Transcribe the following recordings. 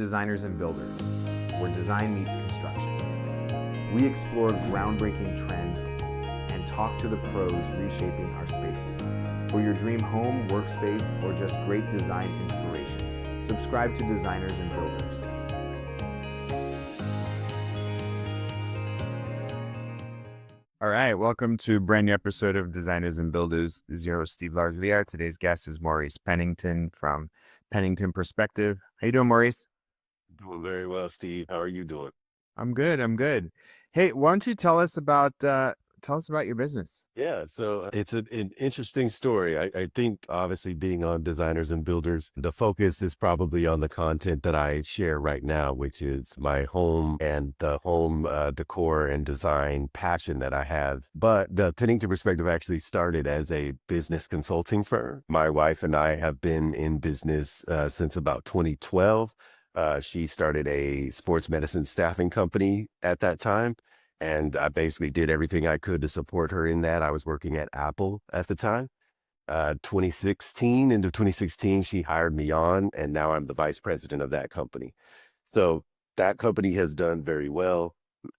Designers and Builders, where design meets construction. We explore groundbreaking trends and talk to the pros reshaping our spaces. For your dream home, workspace, or just great design inspiration, subscribe to Designers and Builders. All right, welcome to a brand new episode of Designers and Builders. This is your host, Steve Larosiliere. Today's guest is Maurice Pennington from Pennington Perspective. How you doing, Maurice? Doing very well, Steve. How are you doing? I'm good. I'm good. Hey, why don't you tell us about your business? Yeah, so it's an interesting story. I think obviously being on Designers and Builders, the focus is probably on the content that I share right now, which is my home and the home decor and design passion that I have. But the Pennington Perspective actually started as a business consulting firm. My wife and I have been in business since about 2012. She started a sports medicine staffing company at that time. And I basically did everything I could to support her in that. I was working at Apple at the time. 2016, into 2016, she hired me on, and now I'm the vice president of that company. So that company has done very well.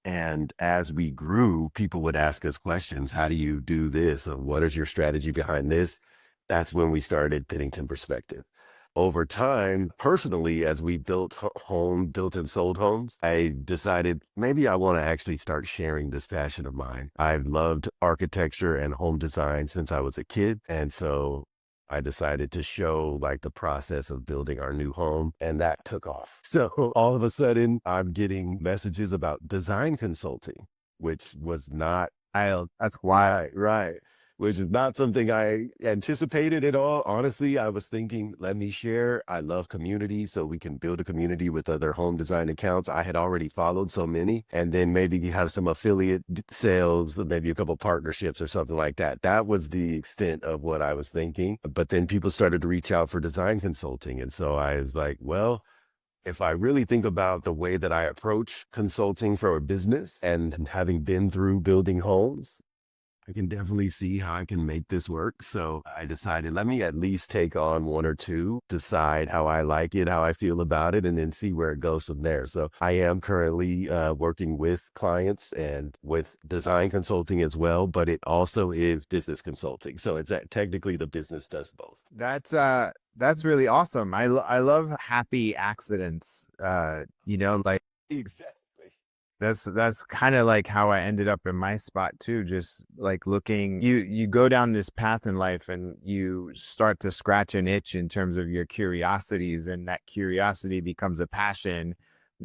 And as we grew, people would ask us questions. How do you do this? Or what is your strategy behind this? That's when we started Pennington Perspective. Over time, personally, as we built built and sold homes, I decided maybe I want to actually start sharing this passion of mine. I've loved architecture and home design since I was a kid. And so I decided to show like the process of building our new home, and that took off. So all of a sudden, I'm getting messages about design consulting, which was not That's why. right. Which is not something I anticipated at all. Honestly, I was thinking, let me share. I love community, so we can build a community with other home design accounts. I had already followed so many, and then maybe have some affiliate sales, maybe a couple partnerships or something like that. That was the extent of what I was thinking. But then people started to reach out for design consulting. And so I was like, well, if I really think about the way that I approach consulting for a business and having been through building homes, I can definitely see how I can make this work. So I decided, let me at least take on one or two, decide how I like it, how I feel about it, and then see where it goes from there. So I am currently working with clients and with design consulting as well, but it also is business consulting. So it's technically the business does both. That's really awesome. I love happy accidents. Like Exactly. that's kind of like how I ended up in my spot too. Just like looking, you go down this path in life and you start to scratch an itch in terms of your curiosities, and that curiosity becomes a passion.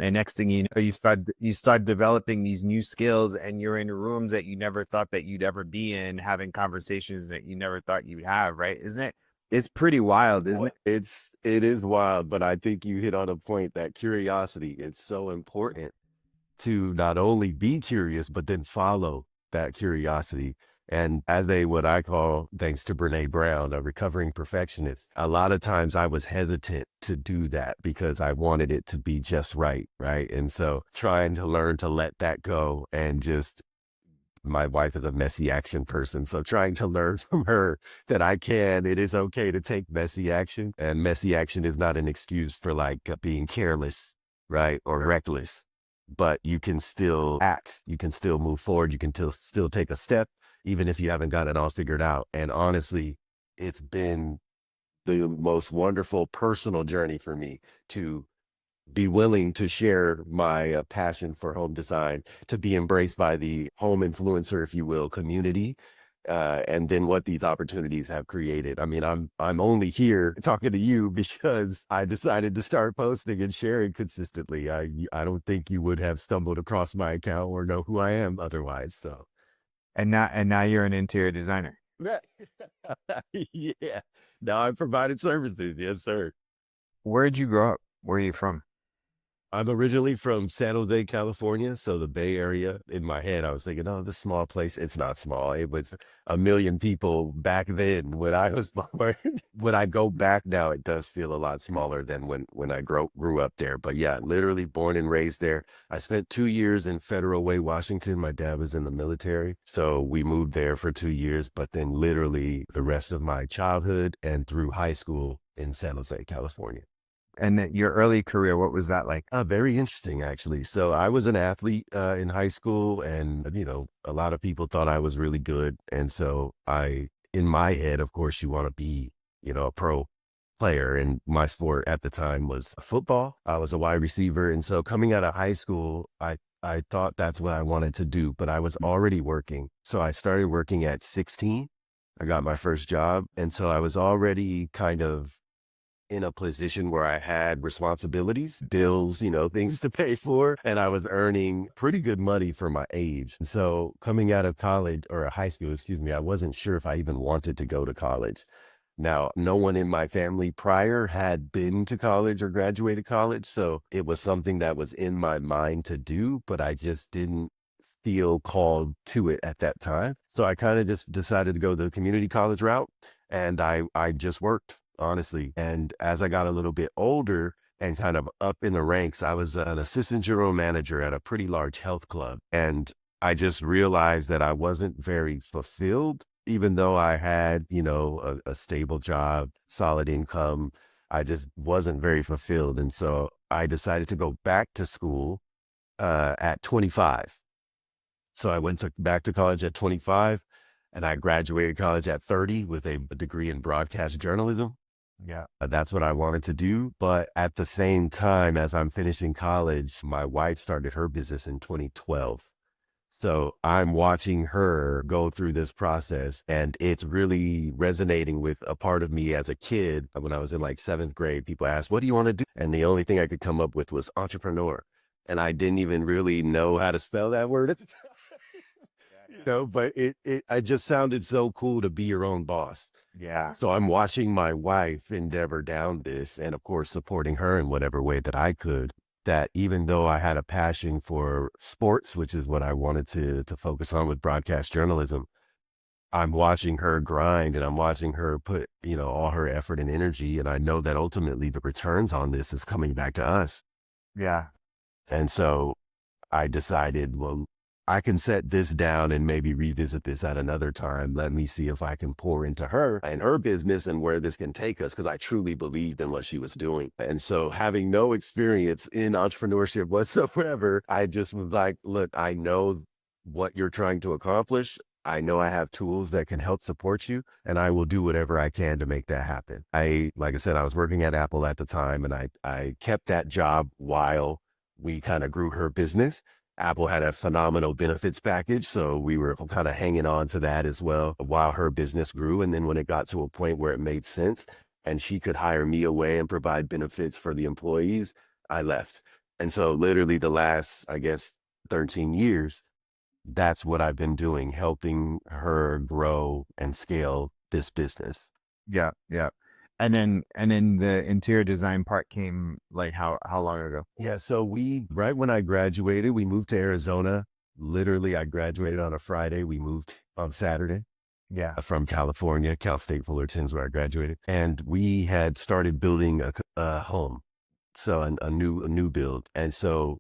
And next thing you know, you start developing these new skills, and you're in rooms that you never thought that you'd ever be in, having conversations that you never thought you'd have, right? Isn't it? It's pretty wild, isn't it? It is wild, but I think you hit on a point, that curiosity. It's so important to not only be curious, but then follow that curiosity. And as what I call, thanks to Brene Brown, a recovering perfectionist, a lot of times I was hesitant to do that because I wanted it to be just right. Right. And so trying to learn to let that go, and just, my wife is a messy action person. So trying to learn from her that it is okay to take messy action, and messy action is not an excuse for like being careless, right? Or reckless, but you can still act, you can still move forward, you can still take a step, even if you haven't got it all figured out. And honestly, it's been the most wonderful personal journey for me to be willing to share my passion for home design, to be embraced by the home influencer, if you will, community. And then what these opportunities have created. I mean, I'm only here talking to you because I decided to start posting and sharing consistently. I don't think you would have stumbled across my account or know who I am otherwise. So And now you're an interior designer. yeah, now I've provided services. Yes, sir. Where'd you grow up? Where are you from? I'm originally from San Jose, California, so the Bay Area. In my head, I was thinking, oh, this small place. It's not small. It was 1 million people back then when I was born. When I go back now, it does feel a lot smaller than when I grew up there. But yeah, literally born and raised there. I spent 2 years in Federal Way, Washington. My dad was in the military, so we moved there for 2 years. But then literally the rest of my childhood and through high school in San Jose, California. And then your early career, what was that like? Very interesting, actually. So I was an athlete in high school, and a lot of people thought I was really good. And so in my head, of course, you want to be, a pro player. And my sport at the time was football. I was a wide receiver, and so coming out of high school, I thought that's what I wanted to do, but I was already working. So I started working at 16. I got my first job, and so I was already kind of in a position where I had responsibilities, bills, things to pay for, and I was earning pretty good money for my age. So coming out of college or high school, excuse me, I wasn't sure if I even wanted to go to college. Now, no one in my family prior had been to college or graduated college, so it was something that was in my mind to do, but I just didn't feel called to it at that time. So I kind of just decided to go the community college route, and I just worked, honestly. And as I got a little bit older and kind of up in the ranks, I was an assistant general manager at a pretty large health club. And I just realized that I wasn't very fulfilled, even though I had, a stable job, solid income. I just wasn't very fulfilled. And so I decided to go back to school at 25. So I went back to college at 25, and I graduated college at 30 with a degree in broadcast journalism. Yeah. That's what I wanted to do. But at the same time, as I'm finishing college, my wife started her business in 2012. So I'm watching her go through this process, and it's really resonating with a part of me as a kid. When I was in like seventh grade, people asked, "What do you want to do?" And the only thing I could come up with was entrepreneur. And I didn't even really know how to spell that word at the time. But I just sounded so cool to be your own boss. Yeah. So I'm watching my wife endeavor down this, and of course, supporting her in whatever way that I could. That even though I had a passion for sports, which is what I wanted to focus on with broadcast journalism, I'm watching her grind and I'm watching her put, all her effort and energy. And I know that ultimately the returns on this is coming back to us. Yeah. And so I decided, well, I can set this down and maybe revisit this at another time. Let me see if I can pour into her and her business and where this can take us, because I truly believed in what she was doing. And so, having no experience in entrepreneurship whatsoever, I just was like, look, I know what you're trying to accomplish. I know I have tools that can help support you, and I will do whatever I can to make that happen. Like I said, I was working at Apple at the time, and I kept that job while we kind of grew her business. Apple had a phenomenal benefits package, so we were kind of hanging on to that as well while her business grew. And then when it got to a point where it made sense and she could hire me away and provide benefits for the employees, I left. And so literally the last, I guess, 13 years, that's what I've been doing, helping her grow and scale this business. Yeah. Yeah. And then the interior design part came like how long ago? Yeah, so right when I graduated, we moved to Arizona. Literally, I graduated on a Friday. We moved on Saturday Yeah. from California. Cal State Fullerton's where I graduated. And we had started building a home. So a new build. And so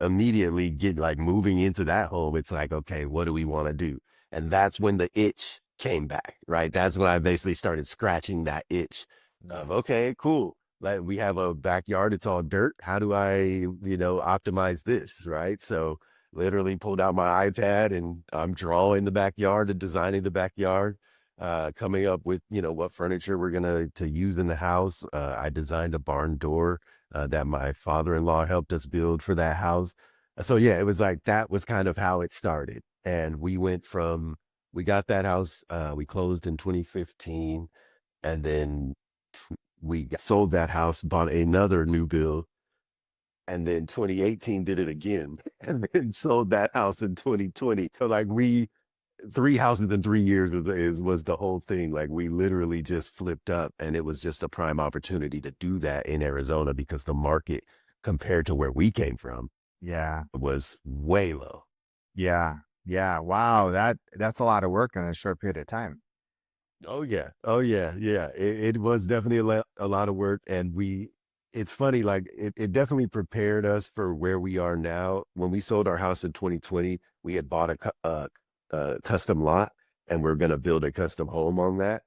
immediately get like moving into that home, it's like, okay, what do we want to do? And that's when the itch came back, right? That's when I basically started scratching that itch of, okay, cool. Like we have a backyard, it's all dirt. How do I, optimize this, right? So literally pulled out my iPad and I'm drawing the backyard and designing the backyard, coming up with, what furniture we're gonna to use in the house. I designed a barn door that my father-in-law helped us build for that house. So yeah, it was like that was kind of how it started. And we got that house, we closed in 2015, and then we sold that house, bought another new build, and then 2018 did it again, and then sold that house in 2020. So like we three houses in 3 years was the whole thing. Like we literally just flipped up, and it was just a prime opportunity to do that in Arizona because the market compared to where we came from Yeah. was way low. Yeah. Yeah. Wow. That's a lot of work in a short period of time. Oh yeah. Oh yeah. Yeah. It was definitely a lot of work. And it's funny, like it definitely prepared us for where we are now. When we sold our house in 2020, we had bought a custom lot, and we're going to build a custom home on that.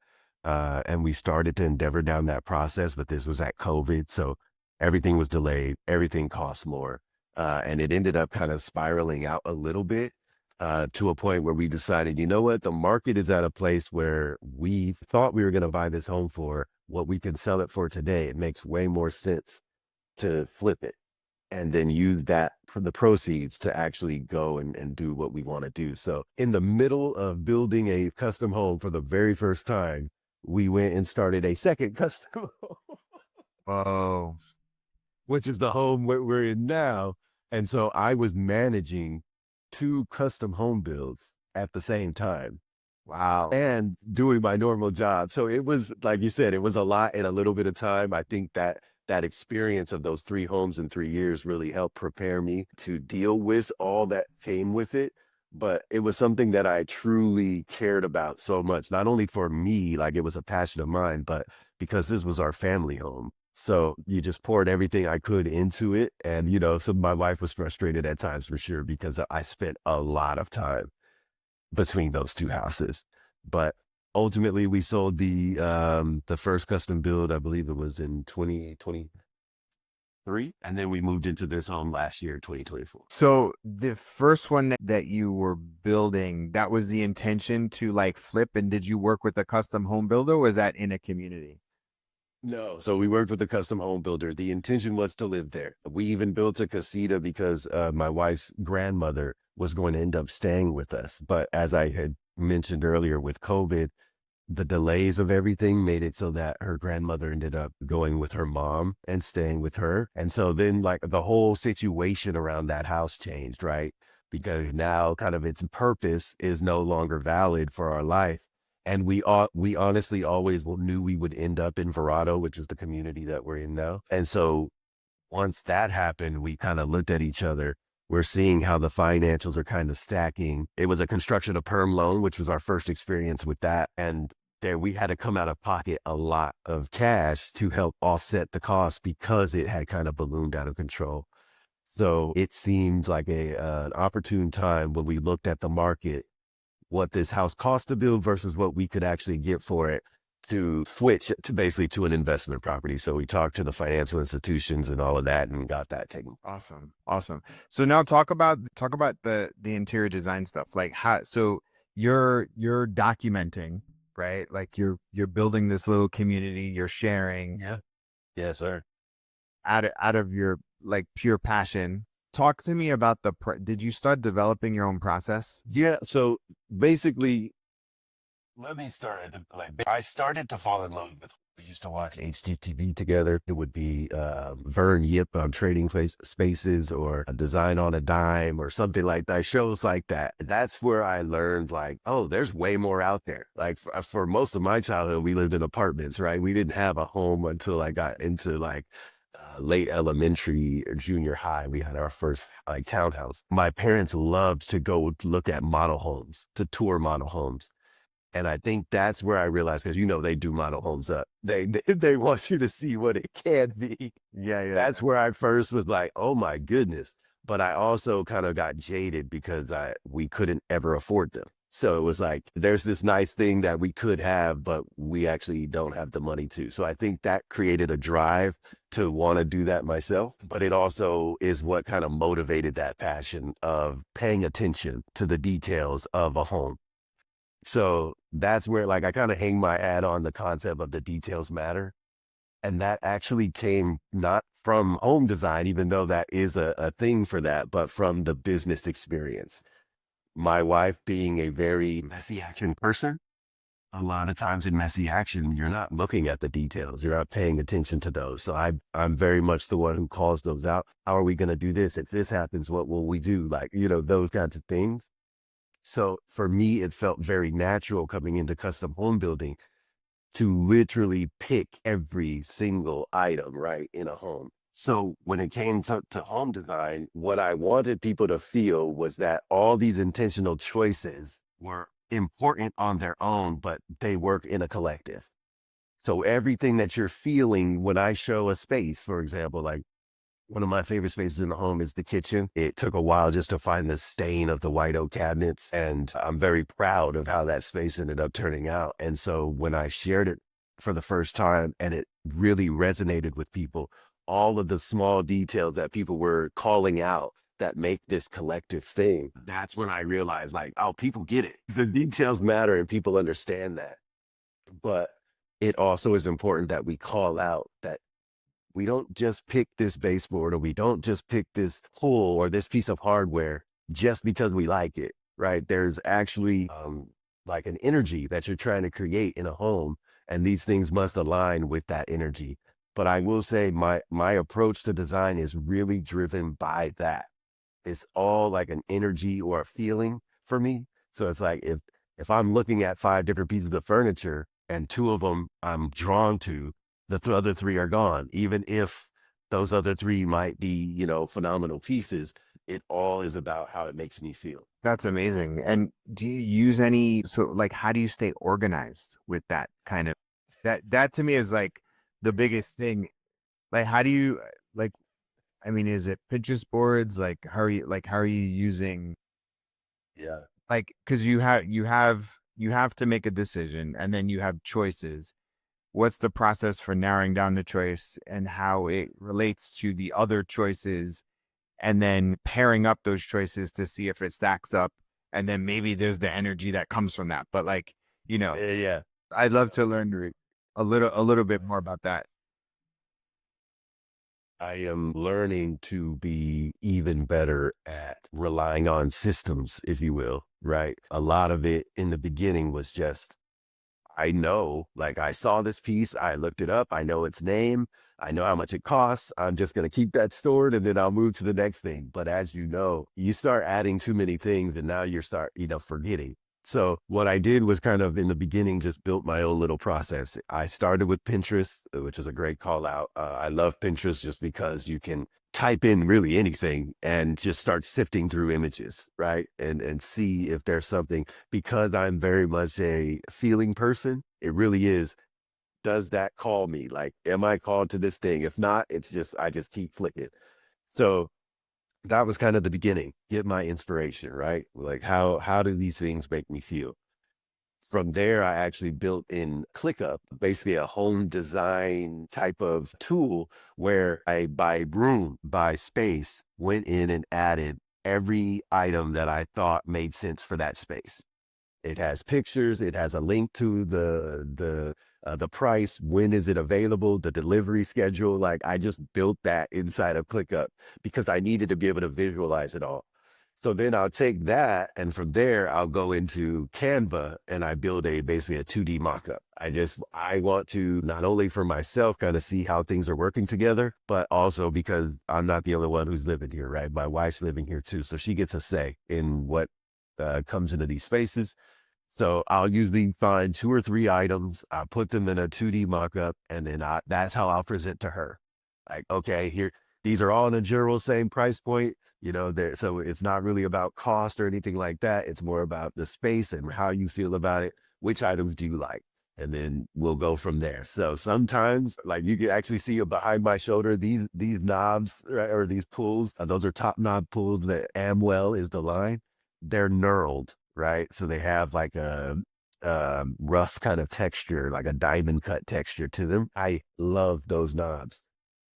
And we started to endeavor down that process, but this was at COVID. So everything was delayed, everything cost more. And it ended up kind of spiraling out a little bit to a point where we decided, you know what, the market is at a place where we thought we were going to buy this home for what we can sell it for today. It makes way more sense to flip it and then use that for the proceeds to actually go and do what we want to do. So in the middle of building a custom home for the very first time, we went and started a second custom home, Whoa. which is the home we're in now. And so I was managing two custom home builds at the same time Wow. and doing my normal job. So it was, like you said, it was a lot in a little bit of time. I think that that experience of those three homes in 3 years really helped prepare me to deal with all that came with it. But it was something that I truly cared about so much, not only for me, like it was a passion of mine, but because this was our family home. So you just poured everything I could into it. And, so my wife was frustrated at times for sure, because I spent a lot of time between those two houses. But ultimately we sold the first custom build, I believe it was in 2023. And then we moved into this home last year, 2024. So the first one that you were building, that was the intention to like flip, and did you work with a custom home builder, or was that in a community? No. So we worked with a custom home builder. The intention was to live there. We even built a casita because my wife's grandmother was going to end up staying with us. But as I had mentioned earlier with COVID, the delays of everything made it so that her grandmother ended up going with her mom and staying with her. And so then like the whole situation around that house changed, right? Because now kind of its purpose is no longer valid for our life. And we honestly always knew we would end up in Verrado, which is the community that we're in now. And so once that happened, we kind of looked at each other. We're seeing how the financials are kind of stacking. It was a construction of perm loan, which was our first experience with that. And there we had to come out of pocket a lot of cash to help offset the cost because it had kind of ballooned out of control. So it seemed like an opportune time when we looked at the market, what this house cost to build versus what we could actually get for it, to switch to basically to an investment property. So we talked to the financial institutions and all of that and got that taken. Awesome. Awesome. So now talk about the interior design stuff. Like how, so you're documenting, right? Like you're building this little community, you're sharing Yeah. Yes, sir. out of your like pure passion. Talk to me about did you start developing your own process? Yeah. So basically, let me start at I started to fall in love with. We used to watch HGTV together. It would be Vern Yip on Trading Spaces or a Design on a Dime or something like that. Shows like that. That's where I learned like, oh, there's way more out there. Like for most of my childhood, we lived in apartments, right? We didn't have a home until I got into like late elementary or junior high. We had our first like townhouse. My parents loved to go look at model homes, to tour model homes. And I think that's where I realized, because they do model homes up. They want you to see what it can be. Yeah, yeah. That's where I first was like, oh my goodness. But I also kind of got jaded because we couldn't ever afford them. So it was like, there's this nice thing that we could have, but we actually don't have the money to. So I think that created a drive to want to do that myself. But it also is what kind of motivated that passion of paying attention to the details of a home. So that's where like I kind of hang my hat on the concept of the details matter. And that actually came not from home design, even though that is a thing for that, but from the business experience. My wife being a very messy action person, a lot of times in messy action, you're not looking at the details. You're not paying attention to those. So I'm very much the one who calls those out. How are we going to do this? If this happens, what will we do? Like, those kinds of things. So for me, it felt very natural coming into custom home building to literally pick every single item right in a home. So when it came to home design, what I wanted people to feel was that all these intentional choices were important on their own, but they work in a collective. So everything that you're feeling when I show a space, for example, like one of my favorite spaces in the home is the kitchen. It took a while just to find the stain of the white oak cabinets, and I'm very proud of how that space ended up turning out. And so when I shared it for the first time and it really resonated with people, all of the small details that people were calling out that make this collective thing. That's when I realized, like, oh, people get it. The details matter and people understand that. But it also is important that we call out that we don't just pick this baseboard or we don't just pick this tool or this piece of hardware just because we like it, right? There's actually like an energy that you're trying to create in a home, and these things must align with that energy. But I will say my approach to design is really driven by that. It's all like an energy or a feeling for me. So it's like if I'm looking at five different pieces of furniture and two of them I'm drawn to, the other three are gone. Even if those other three might be, phenomenal pieces, it all is about how it makes me feel. That's amazing. And do you use any, so like, how do you stay organized with that kind of, that to me is like the biggest thing. Like, how do you, like, I mean, is it Pinterest boards? How are you using, Yeah. like, cause you have to make a decision and then you have choices. What's the process for narrowing down the choice and how it relates to the other choices, and then pairing up those choices to see if it stacks up. And then maybe there's the energy that comes from that. But like, you know, Yeah. Yeah. I'd love to learn a little bit more about that. I am learning to be even better at relying on systems, if you will, right? A lot of it in the beginning was just, I know, like I saw this piece, I looked it up, I know its name, I know how much it costs. I'm just going to keep that stored and then I'll move to the next thing. But as you know, you start adding too many things and now you start, forgetting. So what I did was kind of in the beginning, just built my own little process. I started with Pinterest, which is a great call out. I love Pinterest just because you can type in really anything and just start sifting through images, right? And see if there's something, because I'm very much a feeling person. It really is. Does that call me? Like, am I called to this thing? If not, it's just, I just keep flicking. So that was kind of the beginning, get my inspiration, right? Like how do these things make me feel? From there, I actually built in ClickUp, basically a home design type of tool where I, by room, by space, went in and added every item that I thought made sense for that space. It has pictures. It has a link to the price. When is it available? The delivery schedule. Like I just built that inside of ClickUp because I needed to be able to visualize it all. So then I'll take that, and from there I'll go into Canva and I build basically a 2D mockup. I want to not only for myself kind of see how things are working together, but also because I'm not the only one who's living here, right? My wife's living here too, so she gets a say in what comes into these spaces. So I'll usually find two or three items, I put them in a 2D mockup, and then that's how I'll present to her. Like, okay, here, these are all in a general same price point, so it's not really about cost or anything like that. It's more about the space and how you feel about it. Which items do you like? And then we'll go from there. So sometimes, like you can actually see behind my shoulder, these knobs, right, or these pulls, those are top knob pulls. The Amwell is the line. They're knurled, right? So they have like a rough kind of texture, like a diamond cut texture to them. I love those knobs.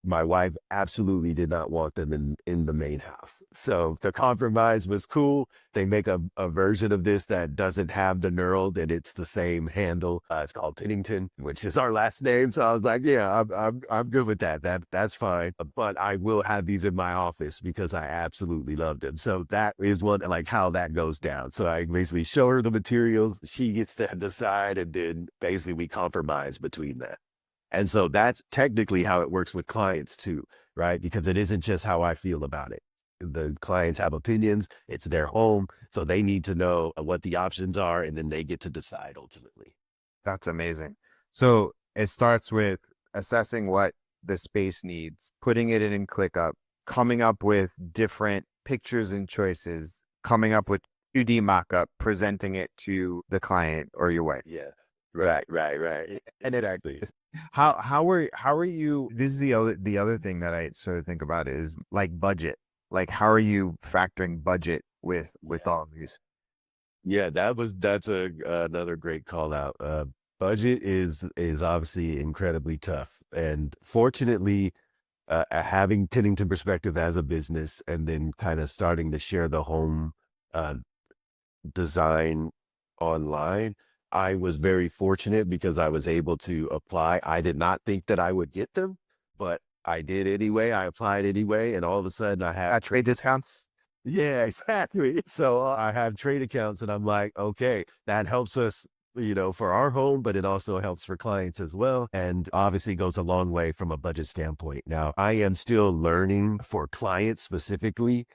My wife absolutely did not want them in the main house. So the compromise was cool. They make a version of this that doesn't have the knurled, and it's the same handle. It's called Pennington, which is our last name. So I was like, yeah, I'm good with that. That's fine. But I will have these in my office because I absolutely love them. So that is one, like how that goes down. So I basically show her the materials. She gets to decide, and then basically we compromise between that. And so that's technically how it works with clients too, right? Because it isn't just how I feel about it. The clients have opinions, it's their home. So they need to know what the options are, and then they get to decide ultimately. That's amazing. So it starts with assessing what the space needs, putting it in ClickUp, coming up with different pictures and choices, coming up with 2D mockup, presenting it to the client or your wife. Yeah. Right, right, right. And it actually is. How are you, this is the other thing that I sort of think about is like budget. Like how are you factoring budget with Yeah. all of these? Yeah, that's another great call out. Budget is obviously incredibly tough. And fortunately, having Pennington perspective as a business and then kind of starting to share the home uh, design online, I was very fortunate because I was able to apply. I did not think that I would get them, but I did anyway. I applied anyway, and all of a sudden I have Trade discounts. yeah, exactly. So I have trade accounts, and I'm like, okay, that helps us, for our home, but it also helps for clients as well. And obviously goes a long way from a budget standpoint. Now, I am still learning for clients specifically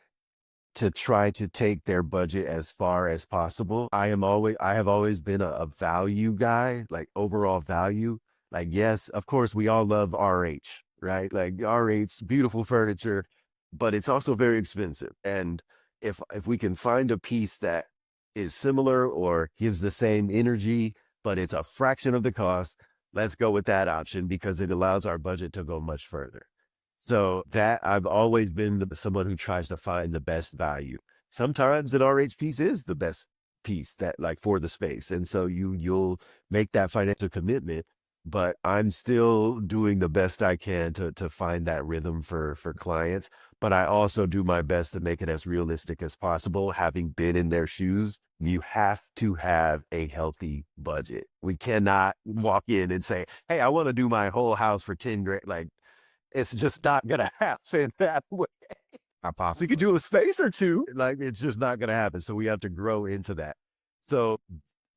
to try to take their budget as far as possible. I have always been a value guy, like overall value. Like, yes, of course, we all love RH, right? Like RH, beautiful furniture, but it's also very expensive. And if we can find a piece that is similar or gives the same energy, but it's a fraction of the cost, let's go with that option because it allows our budget to go much further. So that I've always been someone who tries to find the best value. Sometimes an RH piece is the best piece that like for the space. And so you'll make that financial commitment, but I'm still doing the best I can to find that rhythm for clients. But I also do my best to make it as realistic as possible. Having been in their shoes, you have to have a healthy budget. We cannot walk in and say, hey, I want to do my whole house for 10 grand. Like it's just not gonna happen that way. Not So you could possible. do a space or two, like it's just not gonna happen. So we have to grow into that. So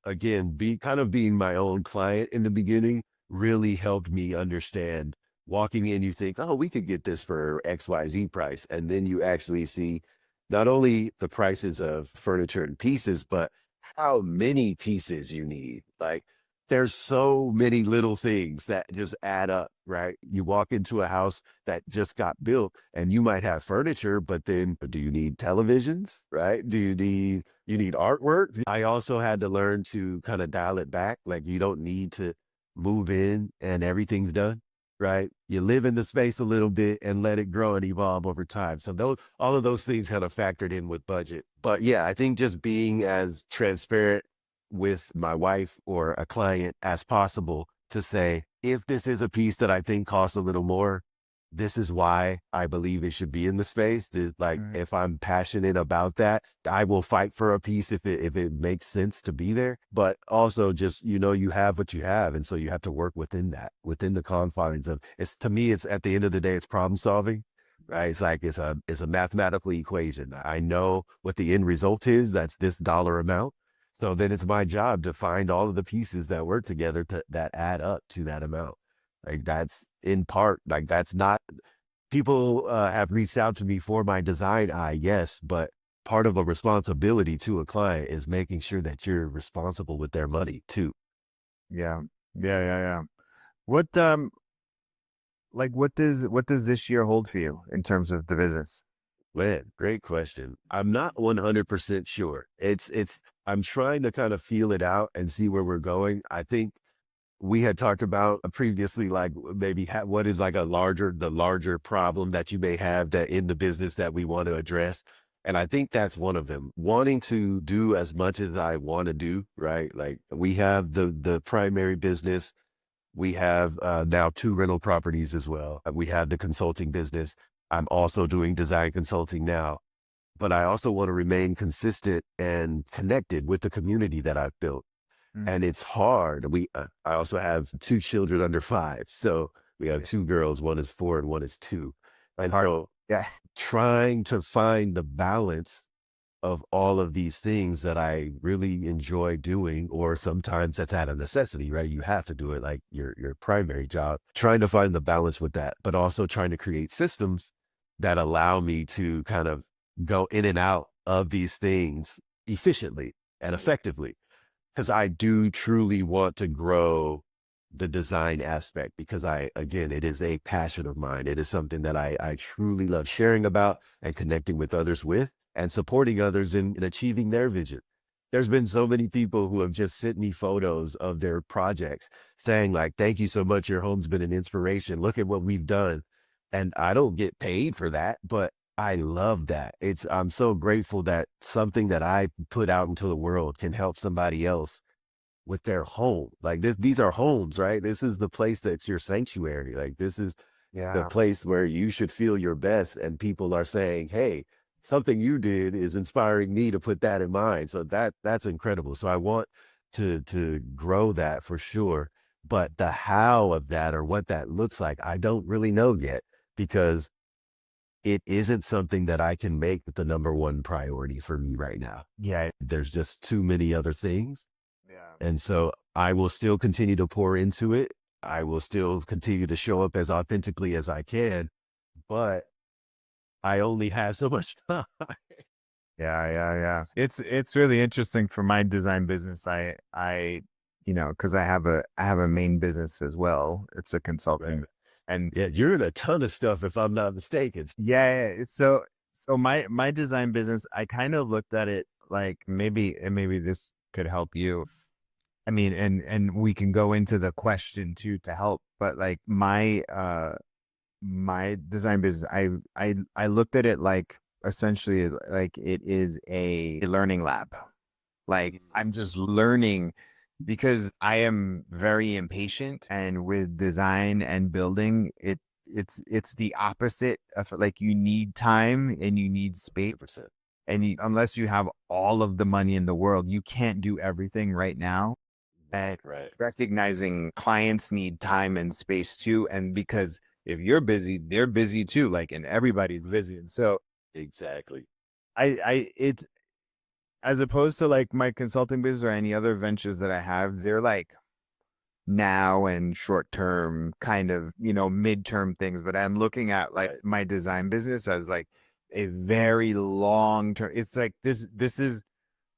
again, being my own client in the beginning really helped me understand. Walking in, you think, oh, we could get this for XYZ price. And then you actually see not only the prices of furniture and pieces, but how many pieces you need. Like there's so many little things that just add up, right? You walk into a house that just got built and you might have furniture, but then do you need televisions, right? You need artwork. I also had to learn to kind of dial it back. Like you don't need to move in and everything's done, right? You live in the space a little bit and let it grow and evolve over time. So those all of those things kind of factored in with budget. But yeah, I think just being as transparent with my wife or a client as possible to say, if this is a piece that I think costs a little more, this is why I believe it should be in the space. Like Mhm. if I'm passionate about that, I will fight for a piece if it makes sense to be there. But also just you have what you have, and so you have to work within that, within the confines of it's. To me, it's at the end of the day, it's problem solving. Right. It's like it's a mathematical equation. I know what the end result is. That's this dollar amount. So then it's my job to find all of the pieces that work together that add up to that amount. Like that's in part, like that's not people have reached out to me for my design eye, yes, but part of a responsibility to a client is making sure that you're responsible with their money too. Yeah. Yeah. What like what does this year hold for you in terms of the business? Man, great question. I'm not 100% sure. I'm trying to kind of feel it out and see where we're going. I think we had talked about previously, like maybe what is like the larger problem that you may have that in the business that we want to address. And I think that's one of them. Wanting to do as much as I want to do, right? Like we have the primary business. We have now two rental properties as well. We have the consulting business. I'm also doing design consulting now, but I also want to remain consistent and connected with the community that I've built. Mm, And it's hard. I also have two children under 5. So we have yeah, two girls, one is 4 and one is 2. that's And hard. so Yeah. trying to find the balance of all of these things that I really enjoy doing, or sometimes that's out of necessity, right? You have to do it like your primary job. Trying to find the balance with that, but also trying to create systems that allow me to kind of go in and out of these things efficiently and effectively because I do truly want to grow the design aspect because again, it is a passion of mine. It is something that I truly love sharing about and connecting with others with and supporting others in achieving their vision. There's been so many people who have just sent me photos of their projects saying like, thank you so much. Your home's been an inspiration. Look at what we've done. And I don't get paid for that, but I love that. I'm so grateful that something that I put out into the world can help somebody else with their home. Like these are homes, right? This is the place that's your sanctuary. Like this is the Yeah. place where you should feel your best and people are saying, hey, something you did is inspiring me to put that in mind. So that's incredible. So I want to grow that for sure. But the how of that or what that looks like, I don't really know yet because it isn't something that I can make the number one priority for me right now. Yeah. There's just too many other things. Yeah. And so I will still continue to pour into it. I will still continue to show up as authentically as I can, but I only have so much time. Yeah, yeah, yeah. It's really interesting for my design business. Because I have a main business as well. It's a Right. consulting, and Yeah, you're in a ton of stuff if I'm not mistaken. yeah, yeah. So my design business, I kind of looked at it like maybe this could help you. I mean, and we can go into the question too to help. But like my design business, I looked at it like essentially like it is a learning lab. Like I'm just learning because I am very impatient, and with design and building, it's the opposite of like you need time and you need space. 100%. And unless you have all of the money in the world, you can't do everything right now. And Right. recognizing clients need time and space too. And because if you're busy, they're busy too. Like, and everybody's busy. And so Exactly. it's as opposed to like my consulting business or any other ventures that I have, they're like now and short term kind of, midterm things. But I'm looking at like Right. my design business as like a very long term. It's like this is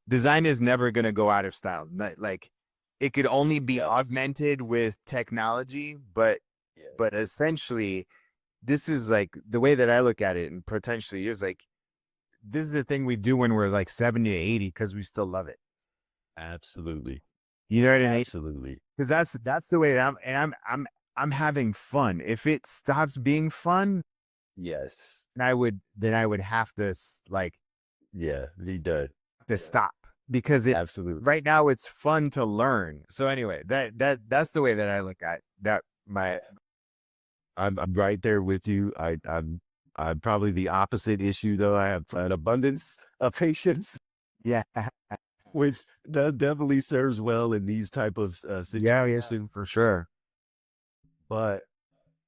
design is never going to go out of style. Like it could only be Yeah. augmented with technology, Yeah. but essentially this is like the way that I look at it, and potentially years like this is the thing we do when we're like 70 to 80 because we still love it. Absolutely. You know what I mean? Absolutely. Because that's the way that I'm having fun. If it stops being fun, Yes. then I would have to like Yeah. Be done. to stop because it Absolutely. right now it's fun to learn. So anyway, that's the way that I look at that. My I'm right there with you. I'm probably the opposite issue though. I have an abundance of patience, yeah which definitely serves well in these type of yeah situations. for sure. But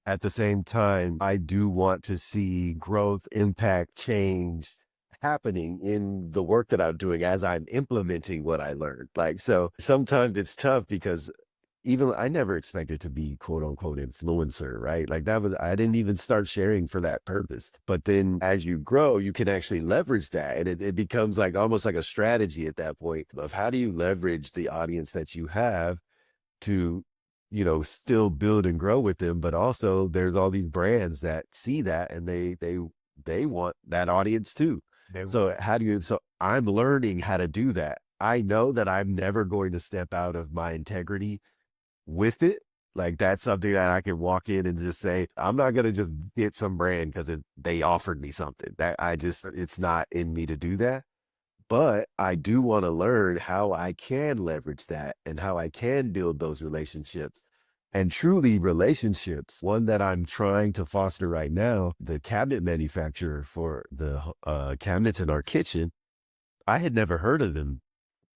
at the same time, I do want to see growth, impact, change happening in the work that I'm doing as I'm implementing what I learned. Like, so sometimes it's tough because even I never expected to be quote unquote influencer, right? Like that was, I didn't even start sharing for that purpose. But then as you grow, you can actually leverage that. And it becomes like almost like a strategy at that point of how do you leverage the audience that you have to, still build and grow with them, but also there's all these brands that see that and they want that audience too. They So so I'm learning how to do that. I know that I'm never going to step out of my integrity with it. Like that's something that I can walk in and just say, I'm not going to just get some brand because they offered me something that it's not in me to do that. But I do want to learn how I can leverage that and how I can build those relationships and truly relationships. One that I'm trying to foster right now, the cabinet manufacturer for the cabinets in our kitchen, I had never heard of them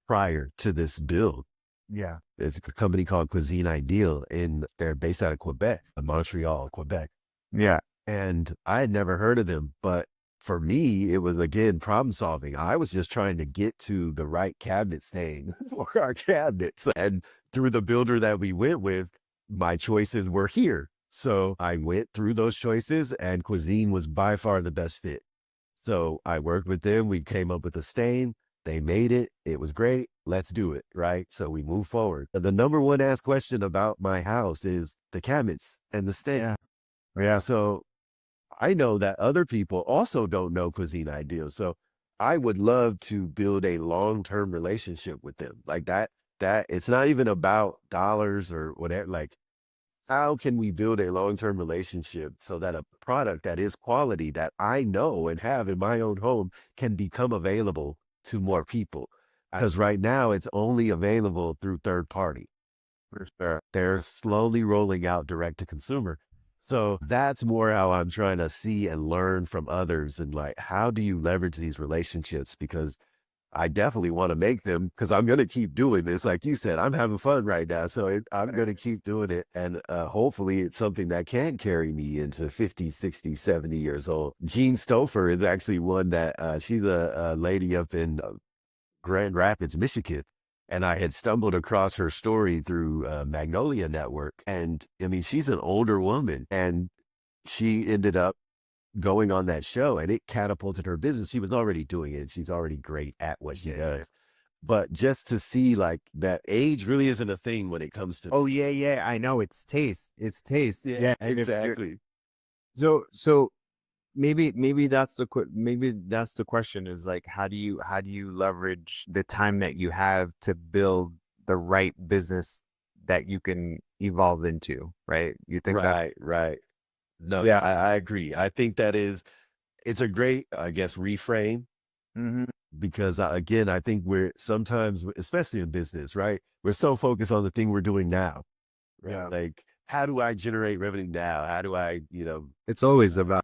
prior to this build. yeah It's a company called Cuisine Ideal, and they're based out of Quebec, Montreal, Quebec. yeah And I had never heard of them, but for me, it was again problem solving. I was just trying to get to the right cabinet stain for our cabinets. And through the builder that we went with, my choices were here. So I went through those choices, and Cuisine was by far the best fit. So I worked with them. We came up with a stain. They made it. It was great. Let's do it. Right. So we move forward. The number one asked question about my house is the cabinets and the stain. yeah yeah So I know that other people also don't know Cuisine Ideal. So I would love to build a long-term relationship with them. Like that it's not even about dollars or whatever. Like, how can we build a long-term relationship so that a product that is quality that I know and have in my own home can become available to more people? I, Because right now it's only available through third party. for sure. They're slowly rolling out direct to consumer. So that's more how I'm trying to see and learn from others and like, how do you leverage these relationships? Because I definitely want to make them because I'm going to keep doing this. Like you said, I'm having fun right now. So I'm going to keep doing it. And hopefully it's something that can carry me into 50, 60, 70 years old. Jean Stouffer is actually one that she's a lady up in Grand Rapids, Michigan. And I had stumbled across her story through Magnolia Network. And I mean, she's an older woman and she ended up going on that show and it catapulted her business. She was already doing it. She's already great at what she does. But just to see like that age really isn't a thing when it comes to Oh yeah, yeah, I know it's taste. It's taste. yeah, Yeah. And if you're exactly. so maybe that's maybe that's the question is like how do you leverage the time that you have to build the right business that you can evolve into, right? You think that Right, right. No, yeah. I agree. I think that is it's a great, I guess, reframe Hmm. because again, I think we're sometimes, especially in business, right? We're so focused on the thing we're doing now, right? Yeah. Like, how do I generate revenue now? How do I, It's always about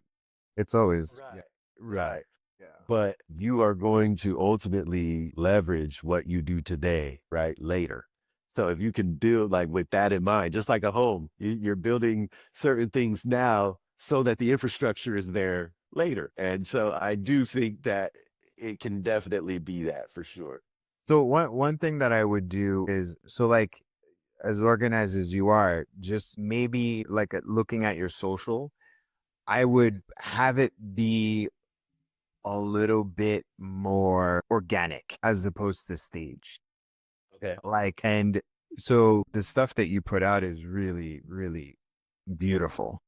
it's always yeah. right, Yeah. right. Yeah. But you are going to ultimately leverage what you do today, right? Later. So if you can build like with that in mind, just like a home, you're building certain things now so that the infrastructure is there later. And so I do think that it can definitely be that for sure. So one thing that I would do is so like as organized as you are, just maybe like looking at your social, I would have it be a little bit more organic as opposed to staged. Okay. Like, and so the stuff that you put out is really, really beautiful.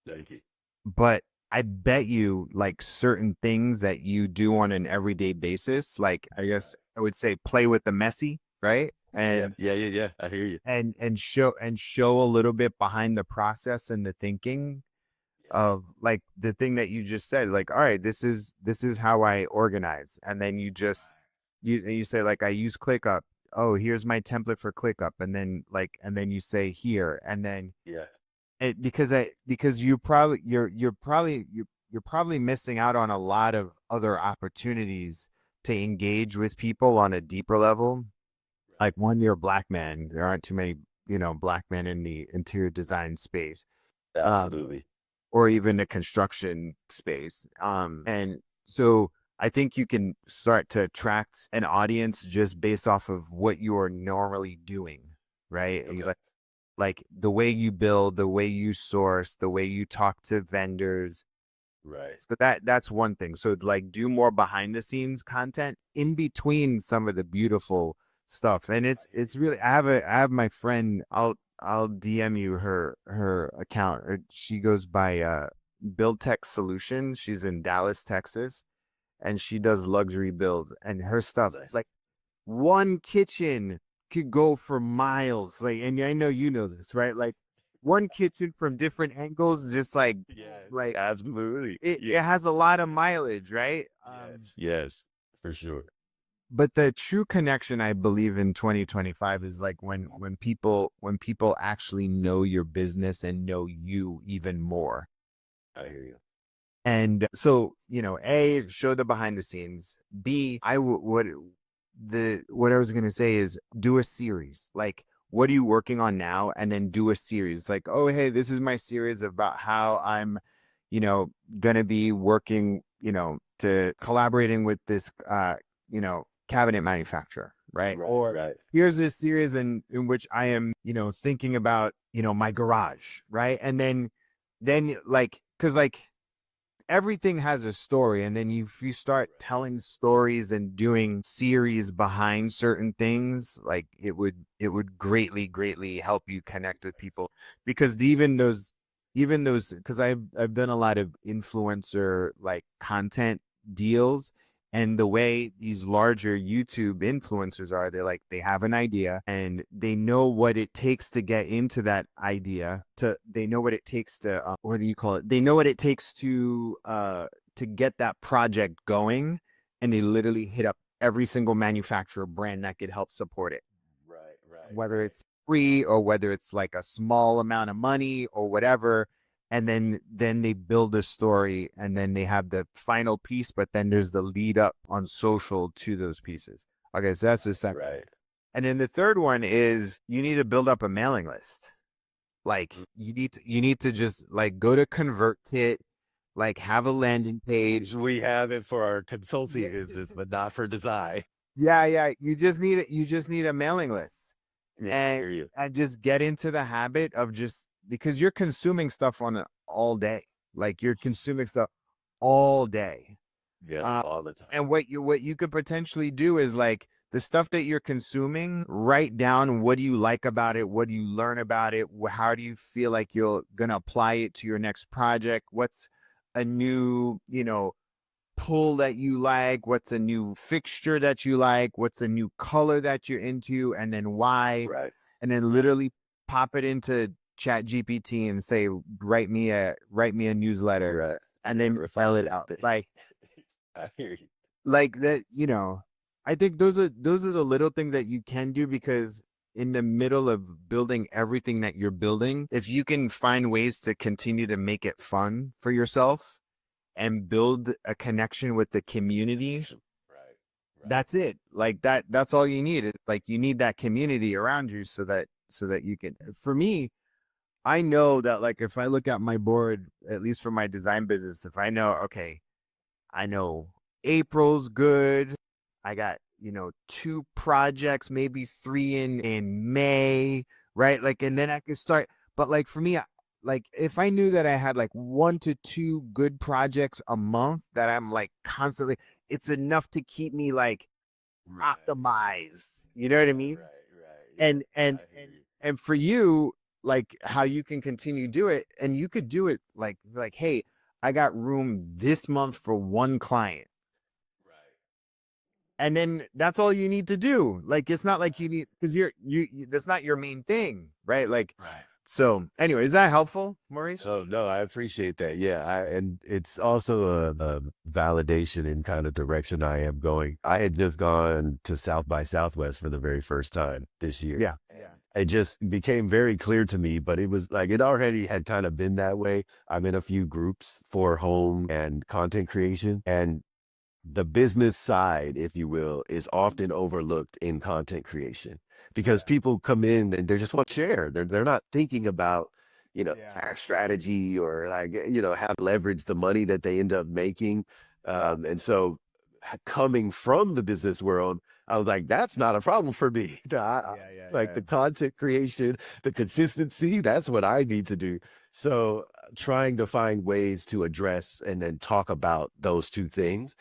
Thank you. But I bet you like certain things that you do on an everyday basis, like I guess Right. I would say play with the messy, right? Yeah. Yeah. Yeah. Yeah. I hear you. And show a little bit behind the process and the thinking Yeah. of like the thing that you just said, like, all right, this is how I organize. And then you just Right. you say like I use ClickUp. Oh, here's my template for ClickUp. And then like and then you say here and then Yeah. because you're probably missing out on a lot of other opportunities to engage with people on a deeper level. Right. Like one, you're a black man. There aren't too many, black men in the interior design space. Um, Absolutely. or even the construction space. And so I think you can start to attract an audience just based off of what you are normally doing, right? Okay. Like the way you build, the way you source, the way you talk to vendors. Right. So that's one thing. So like do more behind the scenes content in between some of the beautiful stuff. And I hear it's you. really I have my friend, I'll DM you her account. She goes by Build Tech Solutions. She's in Dallas, Texas, and she does luxury builds and her stuff Nice. like one kitchen could go for miles. Like, and I know you know this, right? Like one kitchen from different angles, just Yes. like Absolutely. it Yeah. has a lot of mileage, right? Yes. Yes. For sure. But the true connection I believe in 2025 is like when people actually know your business and know you even more. I hear you. And so, A, show the behind the scenes. B, what I was gonna say is do a series. Like, what are you working on now? And then do a series. Like, oh, hey, this is my series about how I'm, you know, gonna be working, to collaborating with this, cabinet manufacturer, right? Right. Or Right. here's this series in which I am, thinking about, my garage, right? And then like, cause like everything has a story, and then if you start Right. telling stories and doing series behind certain things, like it would greatly help you connect with people, because even those because I've done a lot of influencer like content deals. And the way these larger YouTube influencers are, they have an idea and they know what it takes to get into that idea. They know what it takes to, what do you call it? They know what it takes to get that project going, and they literally hit up every single manufacturer brand that could help support it, Right. Right. whether Right. it's free or whether it's like a small amount of money or whatever. and then they build a story, and then they have the final piece, but then there's the lead up on social to those pieces. Okay, so that's the second. Right. And then the third one is you need to build up a mailing list. Like you need to just like go to ConvertKit, like have a landing page. We have it for our consulting Yeah. business, but not for design. Yeah, yeah. You just need a mailing list. Yeah, I And hear you. and just get into the habit of just because you're consuming stuff on it all day. Like you're consuming stuff all day. Yeah, Uh, all the time. and what you could potentially do is like the stuff that you're consuming, write down what do you like about it, what do you learn about it, how do you feel like you're gonna apply it to your next project, what's a new, pull that you like, what's a new fixture that you like, what's a new color that you're into, and then why, Right. and then literally pop it into Chat GPT and say, write me a newsletter, Right. and Yeah, then refine file it it. out. I hear you. Like that, I think those are the little things that you can do, because in the middle of building everything that you're building, if you can find ways to continue to make it fun for yourself and build a connection with the community, Right. Right. that's it. Like that's all you need. Like you need that community around you so that you can. For me, I know that like if I look at my board, at least for my design business, if I know, okay, I know April's good. I got, two projects, maybe three in May, right? Like, and then I can start. But like for me, like if I knew that I had like 1 to 2 good projects a month that I'm like constantly, it's enough to keep me like Right. optimized. You know what I Right. mean? Right. Yeah. And and I hear and you. and for you, like how you can continue to do it, and you could do it like, hey, I got room this month for one client, Right. and then that's all you need to do. Like it's not like you need, because that's not your main thing, right? Like, Right. so anyway, is that helpful, Maurice? Oh no, I appreciate that. Yeah, and it's also a validation in kind of direction I am going. I had just gone to South by Southwest for the very first time this year. Yeah, Yeah. It just became very clear to me, but it was like it already had kind of been that way. I'm in a few groups for home and content creation, and the business side, if you will, is often overlooked in content creation because people come in and they just want to share. They're not thinking about, yeah, tax strategy or like, how to leverage the money that they end up making. And so coming from the business world, I was like, that's not a problem for me. yeah, yeah, Like yeah. the content creation, the consistency, that's what I need to do. So trying to find ways to address and then talk about those two things,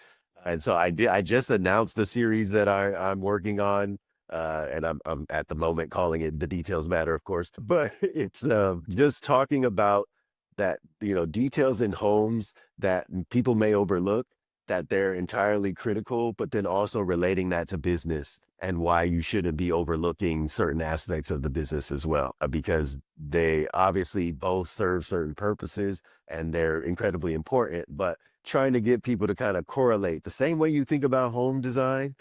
and so I did. I just announced the series that I'm working on, and I'm at the moment calling it "The Details Matter," of course. But it's just talking about that details in homes that people may overlook, that they're entirely critical, but then also relating that to business and why you shouldn't be overlooking certain aspects of the business as well, because they obviously both serve certain purposes and they're incredibly important, but trying to get people to kind of correlate the same way you think about home design,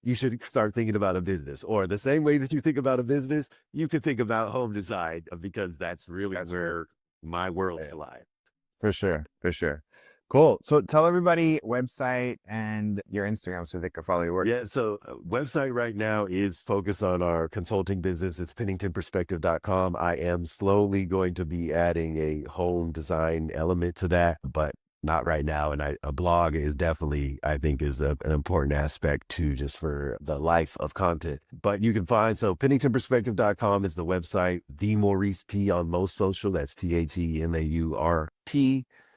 you should start thinking about a business, or the same way that you think about a business, you could think about home design, because that's really That's where my worlds great. collide. For sure, for sure. Cool. So tell everybody website and your Instagram so they can follow your work. Yeah, so website right now is focused on our consulting business. It's penningtonperspective.com. I am slowly going to be adding a home design element to that, but not right now. And a blog is definitely, I think, is an important aspect too, just for the life of content. But you can find, so penningtonperspective.com is the website, the Maurice P on most social. That's TheMaurp.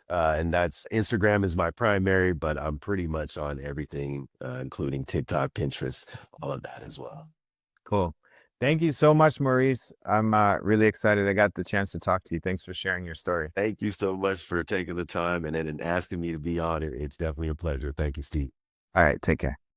And that's Instagram is my primary, but I'm pretty much on everything, including TikTok, Pinterest, all of that as well. Cool. Thank you so much, Maurice. I'm really excited I got the chance to talk to you. Thanks for sharing your story. Thank you so much for taking the time and asking me to be on it. It's definitely a pleasure. Thank you, Steve. All right, take care.